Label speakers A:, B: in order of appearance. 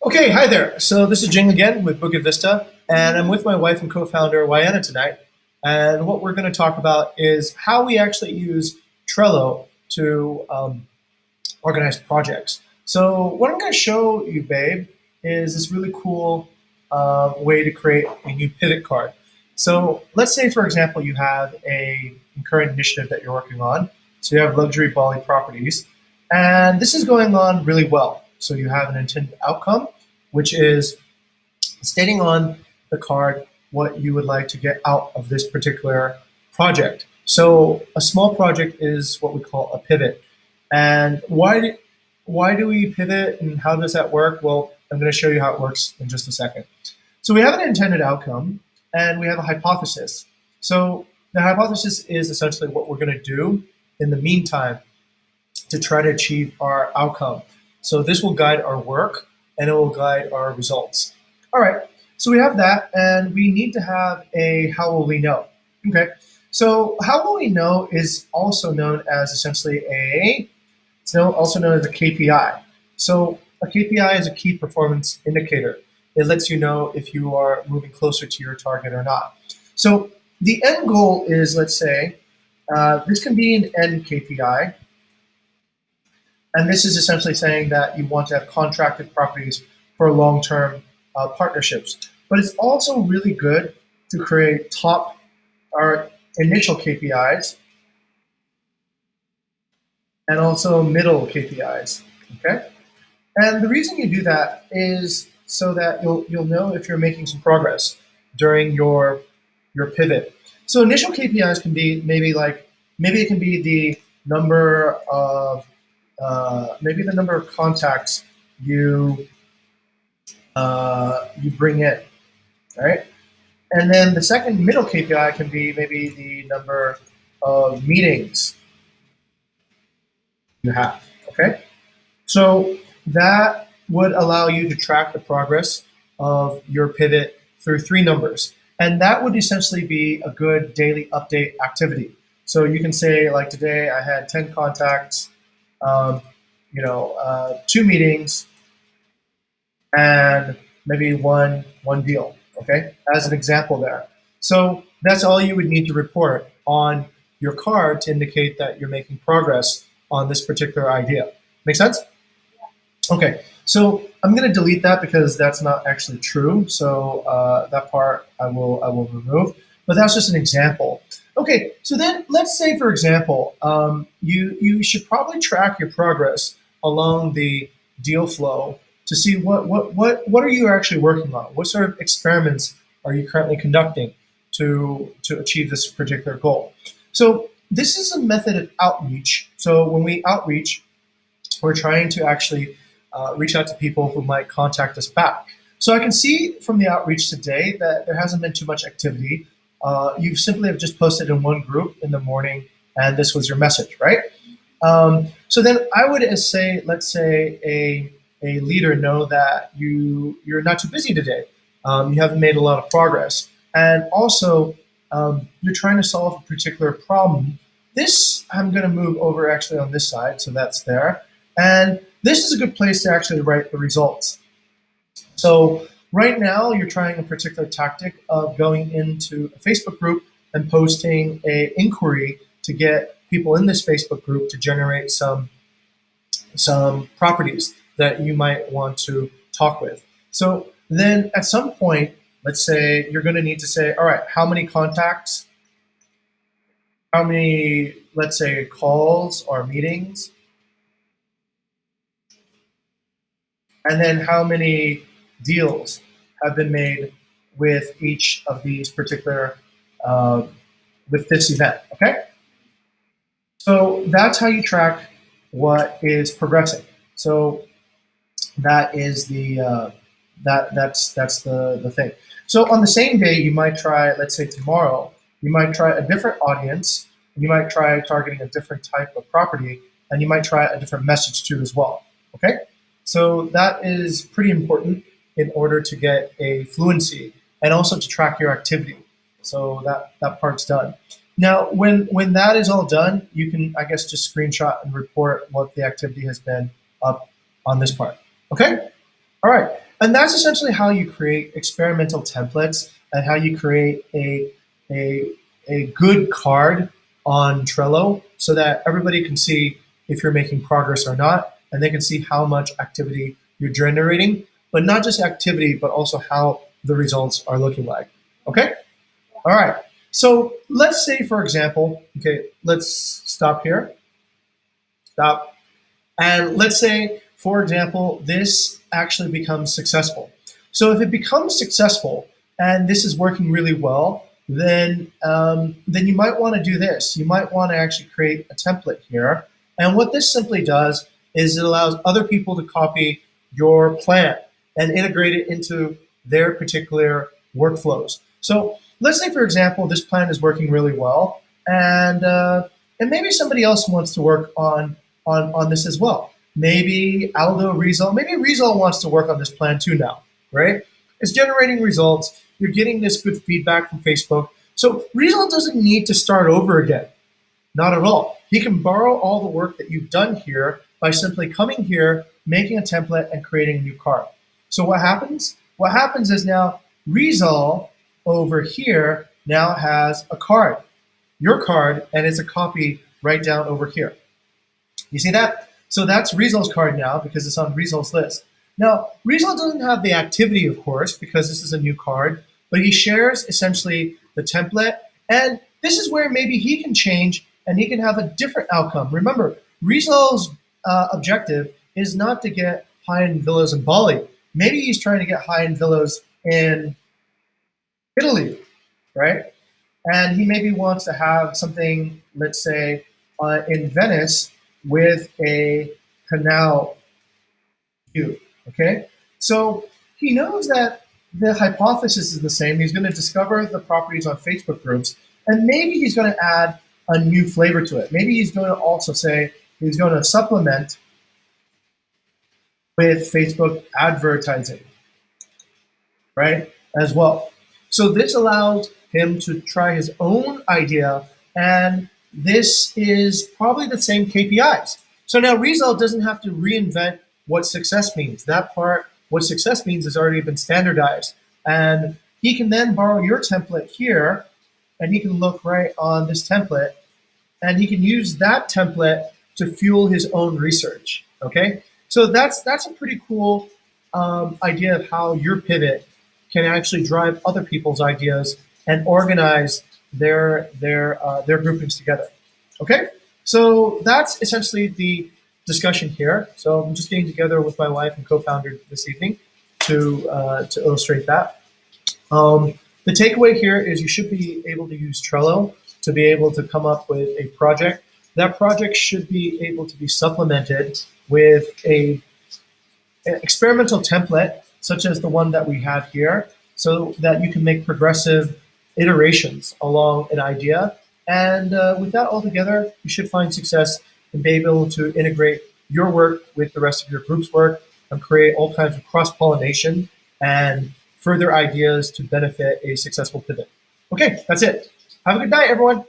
A: Okay, hi there. So this is Jing again with Bukit Vista, and I'm with my wife and co-founder Vienna tonight. And what we're going to talk about is how we actually use Trello to organize projects. So what I'm going to show you, babe, is this really cool way to create a new pivot card. So let's say, for example, you have a current initiative that you're working on. So you have luxury Bali properties, and this is going on really well. So you have an intended outcome, which is stating on the card what you would like to get out of this particular project. So a small project is what we call a pivot. And why do we pivot and how does that work? Well, I'm going to show you how it works in just a second. So we have an intended outcome and we have a hypothesis. So the hypothesis is essentially what we're going to do in the meantime to try to achieve our outcome. So this will guide our work and it will guide our results. All right, so we have that and we need to have a how will we know. Okay, so how will we know is also known as essentially it's also known as a KPI. So a KPI is a key performance indicator. It lets you know if you are moving closer to your target or not. So the end goal is, let's say, this can be an end KPI. And this is essentially saying that you want to have contracted properties for long-term partnerships. But it's also really good to create top or initial KPIs and also middle KPIs. Okay, and the reason you do that is so that you'll know if you're making some progress during your pivot. So initial KPIs can be maybe it can be the number of contacts you bring in, right? And then the second middle KPI can be maybe the number of meetings you have, okay? So that would allow you to track the progress of your pivot through three numbers. And that would essentially be a good daily update activity. So you can say, like, today I had 10 contacts, 2 meetings, and maybe one deal, okay, as an example there. So that's all you would need to report on your card to indicate that you're making progress on this particular idea. Make sense? Okay, so I'm going to delete that because that's not actually true. So that part I will remove. But that's just an example. Okay, so then let's say, for example, you should probably track your progress along the deal flow to see what are you actually working on? What sort of experiments are you currently conducting to achieve this particular goal? So this is a method of outreach. So when we outreach, we're trying to actually reach out to people who might contact us back. So I can see from the outreach today that there hasn't been too much activity. You simply have just posted in one group in the morning, and this was your message, right? So then I would say, let's say a leader know that you're not too busy today. You haven't made a lot of progress. And also, you're trying to solve a particular problem. This, I'm going to move over actually on this side, so that's there. And this is a good place to actually write the results. So right now, you're trying a particular tactic of going into a Facebook group and posting an inquiry to get people in this Facebook group to generate some properties that you might want to talk with. So then at some point, let's say you're going to need to say, all right, how many contacts, how many, let's say, calls or meetings, and then how many deals have been made with each of these particular, with this event, okay? So that's how you track what is progressing. So that is that's the thing. So on the same day, you might try, let's say tomorrow, you might try a different audience, you might try targeting a different type of property, and you might try a different message too as well, okay? So that is pretty important in order to get a fluency and also to track your activity. So that part's done. Now, when that is all done, you can, I guess, just screenshot and report what the activity has been up on this part. Okay? All right. And that's essentially how you create experimental templates and how you create a, a good card on Trello so that everybody can see if you're making progress or not, and they can see how much activity you're generating, but not just activity, but also how the results are looking like. Okay? All right. So let's say, for example, okay, let's stop here. Stop. And let's say, for example, this actually becomes successful. So if it becomes successful and this is working really well, then you might want to do this. You might want to actually create a template here. And what this simply does is it allows other people to copy your plan and integrate it into their particular workflows. So let's say, for example, this plan is working really well, and maybe somebody else wants to work on this as well. Maybe Aldo, Rizal, maybe Rizal wants to work on this plan too now, right? It's generating results. You're getting this good feedback from Facebook. So Rizal doesn't need to start over again. Not at all. He can borrow all the work that you've done here by simply coming here, making a template, and creating a new card. So what happens? What happens is now Rizal over here now has a card, your card, and it's a copy right down over here. You see that? So that's Rizal's card now because it's on Rizal's list. Now, Rizal doesn't have the activity, of course, because this is a new card, but he shares essentially the template, and this is where maybe he can change and he can have a different outcome. Remember, Rizal's objective is not to get high-end villas in Bali. Maybe he's trying to get high-end villas in Italy, right? And he maybe wants to have something, let's say, in Venice with a canal view, okay? So he knows that the hypothesis is the same. He's going to discover the properties on Facebook groups, and maybe he's going to add a new flavor to it. Maybe he's going to also say he's going to supplement with Facebook advertising, right, as well. So this allows him to try his own idea, and this is probably the same KPIs. So now Rizal doesn't have to reinvent what success means. That part, what success means, has already been standardized. And he can then borrow your template here, and he can look right on this template, and he can use that template to fuel his own research, okay? So that's a pretty cool idea of how your pivot can actually drive other people's ideas and organize their groupings together. Okay, so that's essentially the discussion here. So I'm just getting together with my wife and co-founder this evening to illustrate that. The takeaway here is you should be able to use Trello to be able to come up with a project. That project should be able to be supplemented with an experimental template, such as the one that we have here, so that you can make progressive iterations along an idea. And with that all together, you should find success and be able to integrate your work with the rest of your group's work and create all kinds of cross-pollination and further ideas to benefit a successful pivot. Okay, that's it. Have a good night, everyone.